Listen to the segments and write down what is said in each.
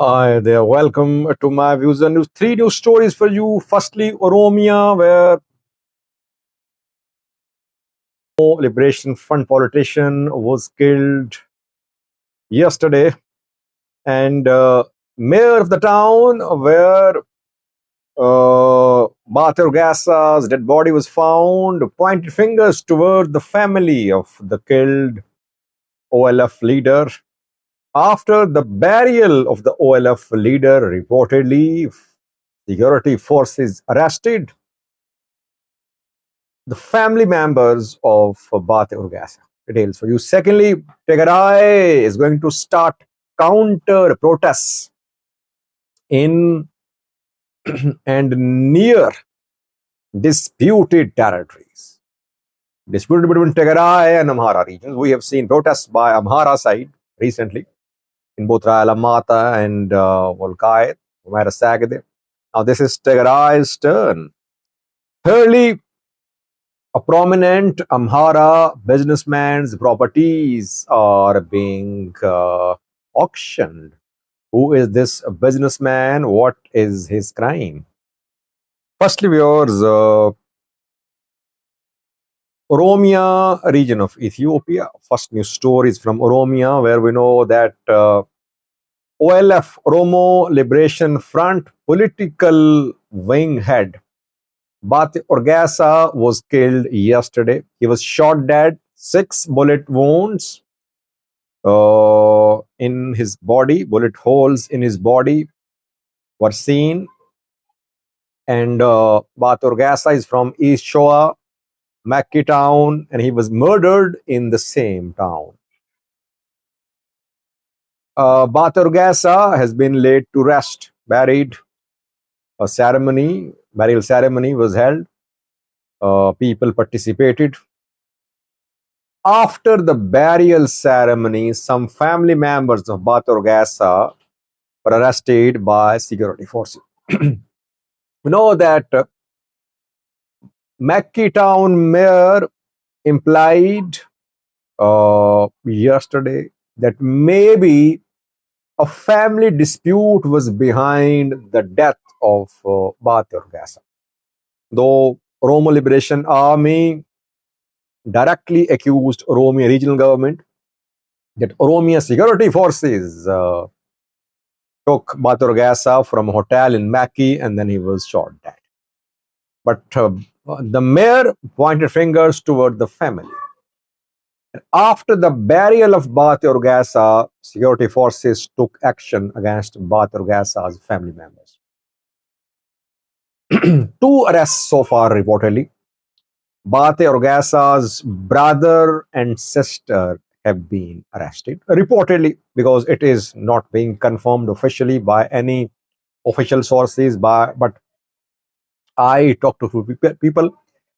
Hi there, welcome to my views and news. Three news stories for you. Firstly, Oromia, where Liberation Front politician was killed yesterday, and mayor of the town where Battee Urgeessaa's dead body was found pointed fingers toward the family of the killed OLF leader. After the burial of the OLF leader, reportedly, security forces arrested the family members of Battee Urgeessaa. Details for you. Secondly, Tigray is going to start counter protests in and near disputed territories. Disputed between Tigray and Amhara regions. We have seen protests by Amhara side recently in both Raia and Worku Aytenaw. Now this is Tigray's turn. Thirdly, a prominent Amhara businessman's properties are being auctioned. Who is this businessman? What is his crime? Firstly, viewers, Oromia region of Ethiopia. First news story is from Oromia, where we know that OLF, Oromo Liberation Front, political wing head Battee Urgeessaa was killed yesterday. He was shot dead, 6 bullet wounds in his body, bullet holes in his body were seen. And Battee Urgeessaa is from East Shoa, Makki town, and he was murdered in the same town. Battee Urgeessaa has been laid to rest, buried. A burial ceremony was held. People participated. After the burial ceremony, some family members of Battee Urgeessaa were arrested by security forces. We know that Makki town mayor implied yesterday that maybe a family dispute was behind the death of Battee Urgeessaa. Though Oromo Liberation Army directly accused Oromia regional government that Oromia security forces took Battee Urgeessaa from a hotel in Makki and then he was shot dead. But the mayor pointed fingers toward the family. After the burial of Battee Urgeessaa, security forces took action against Battee Urgeessaa's family members. 2 arrests so far reportedly. Battee Urgeessaa's brother and sister have been arrested, reportedly, because it is not being confirmed officially by any official sources. But I talked to 2 people,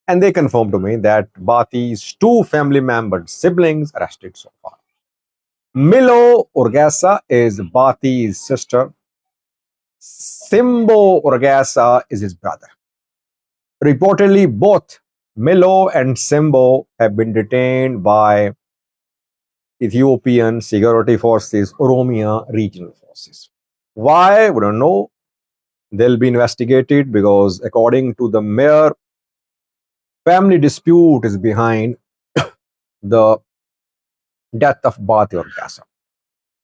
and they confirmed to me that Battee's 2 family members, siblings, arrested so far. Milo Urgeessaa is Battee's sister. Simbo Urgeessaa is his brother. Reportedly, both Milo and Simbo have been detained by Ethiopian security forces, Oromia regional forces. Why? We don't know. They'll be investigated because, according to the mayor, family dispute is behind the death of Battee Urgeessaa.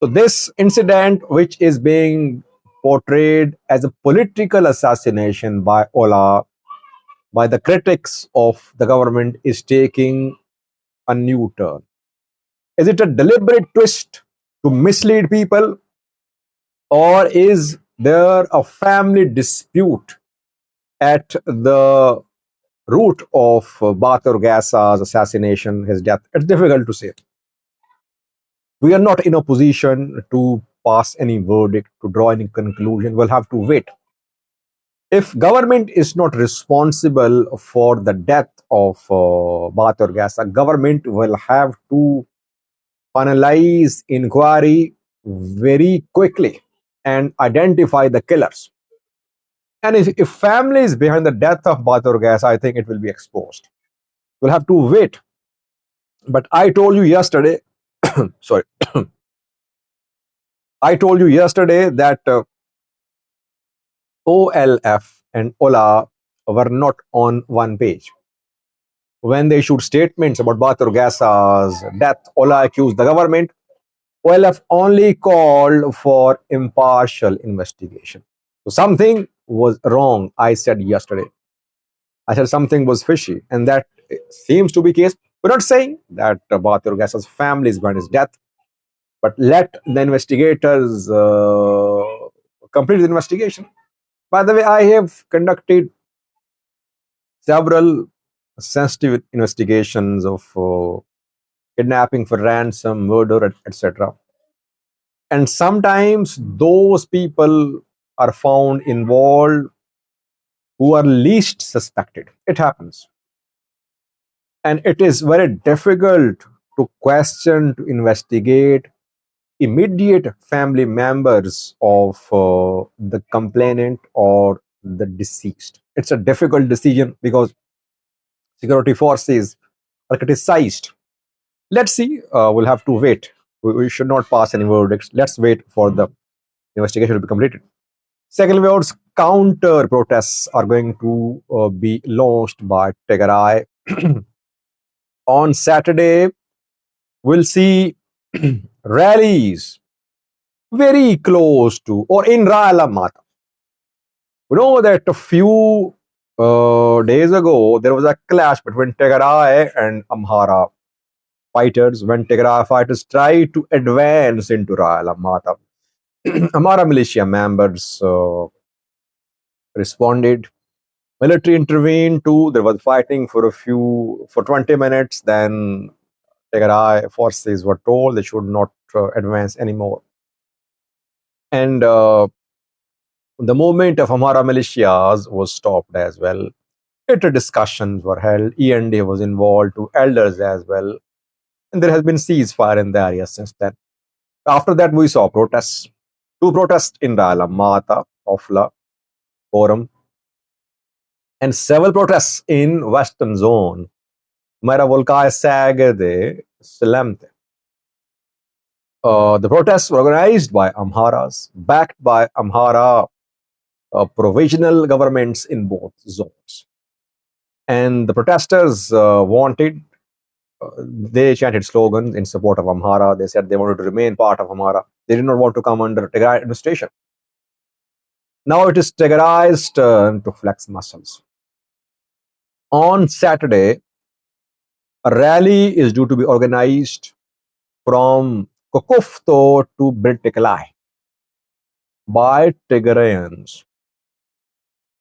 So this incident, which is being portrayed as a political assassination by Ola, by the critics of the government, is taking a new turn. Is it a deliberate twist to mislead people, or is there a family dispute at the root of Battee Urgeessaa's assassination, his death? It's difficult to say. We are not in a position to pass any verdict, to draw any conclusion. We'll have to wait. If government is not responsible for the death of Battee Urgeessaa, government will have to finalize inquiry very quickly and identify the killers. And if family is behind the death of Battee Urgeessaa, I think it will be exposed. We'll have to wait. But I told you yesterday, sorry, I told you yesterday that OLF and OLA were not on one page. When they issued statements about Battee Urgeessaa's death, OLA accused the government. OLF only called for impartial investigation. So something was wrong, I said yesterday. I said something was fishy, and that seems to be the case. We're not saying that Battee Urgeessaa's family is behind his death, but let the investigators complete the investigation. By the way, I have conducted several sensitive investigations of kidnapping for ransom, murder, etc. And sometimes those people are found involved who are least suspected. It happens. And it is very difficult to question, to investigate immediate family members of the complainant or the deceased. It's a difficult decision because security forces are criticized. Let's see. We'll have to wait. We should not pass any verdicts. Let's wait for the investigation to be completed. Secondly, counter protests are going to be launched by Tigray. On Saturday, we'll see rallies very close to or in Raia. We know that a few days ago, there was a clash between Tigray and Amhara fighters when Tigray fighters tried to advance into Raia. Amhara militia members responded. Military intervened too. There was fighting for 20 minutes. Then Tigray forces were told they should not advance anymore. And the movement of Amhara militias was stopped as well. Later discussions were held. END was involved, to elders as well. And there has been ceasefire in the area since then. After that, we saw protests. Two protests in Raia, Mata, Ofla, Forum, and several protests in Western Zone. Mera Volkai Sagade Salamte. The protests were organized by Amharas, backed by Amhara provisional governments in both zones. And the protesters they chanted slogans in support of Amhara. They said they wanted to remain part of Amhara. They did not want to come under Tigray administration. Now it is Tigray's turn to flex muscles. On Saturday, a rally is due to be organized from Kokofto to Tigray by Tigrayans.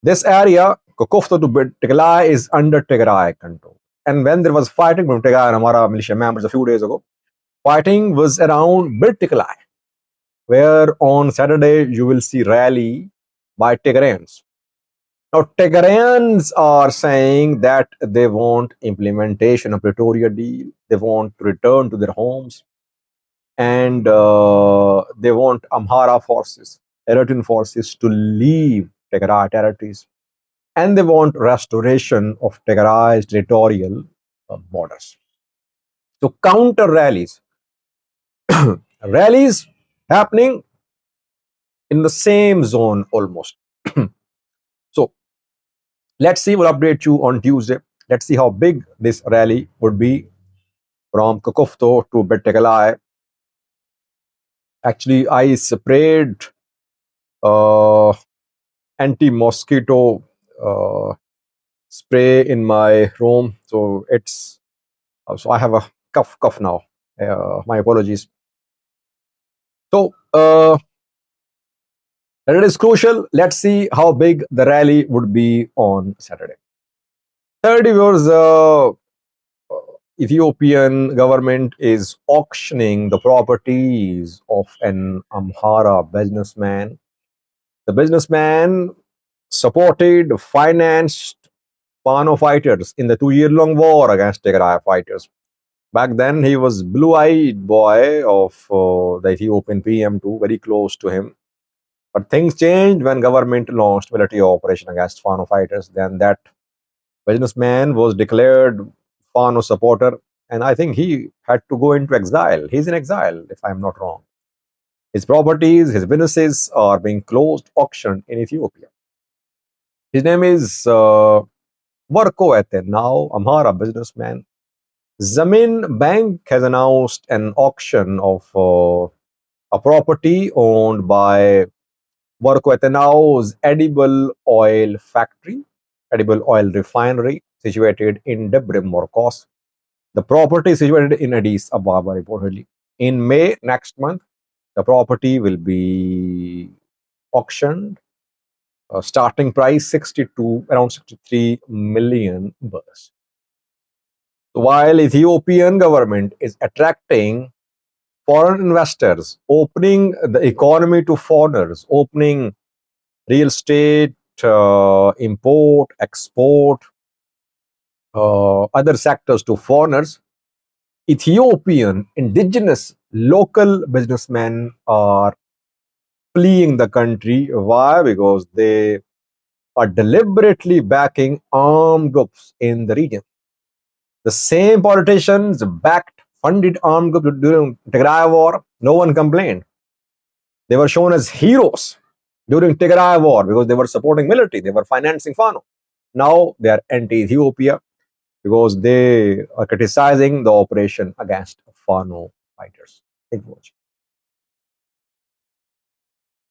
This area, Kokofto to Tigray, is under Tigray control. And when there was fighting from Tigray and Amhara militia members a few days ago, fighting was around Tigray, where on Saturday you will see rally by Tigrayans. Now, Tigrayans are saying that they want implementation of Pretoria deal. They want to return to their homes. And they want Amhara forces, Eritrean forces, to leave Tigray territories. And they want restoration of Tigray's territorial borders. So counter rallies. Rallies happening in the same zone almost. So let's see, we'll update you on Tuesday. Let's see how big this rally would be from Kokofto to Tigray. Actually, I sprayed anti-mosquito spray in my room, so I have a cough now. My apologies. So it is crucial. Let's see how big the rally would be on Saturday. Third, viewers, Ethiopian government is auctioning the properties of an Amhara businessman. The businessman supported, financed Fano fighters in the 2-year-long war against Tigray fighters. Back then, he was blue-eyed boy of the Ethiopian PM2, very close to him. But things changed when government launched military operation against Fano fighters. Then that businessman was declared Fano supporter, and I think he had to go into exile. He's in exile, if I'm not wrong. His properties, his businesses are being closed, auctioned in Ethiopia. His name is Worku Aytenaw, Amhara businessman. Zamin Bank has announced an auction of a property owned by Worku Aytenaw's edible oil factory, edible oil refinery situated in Debre Morkos. The property is situated in Addis Ababa, reportedly. In May next month, the property will be auctioned. Starting price 62, around 63 million birrs. While Ethiopian government is attracting foreign investors, opening the economy to foreigners, opening real estate, import, export, other sectors to foreigners, Ethiopian indigenous local businessmen are fleeing the country. Why? Because they are deliberately backing armed groups in the region. The same politicians backed, funded armed groups during Tigray war. No one complained. They were shown as heroes during Tigray war because they were supporting military. They were financing Fano. Now they are anti-Ethiopia because they are criticizing the operation against Fano fighters. Thank you very much.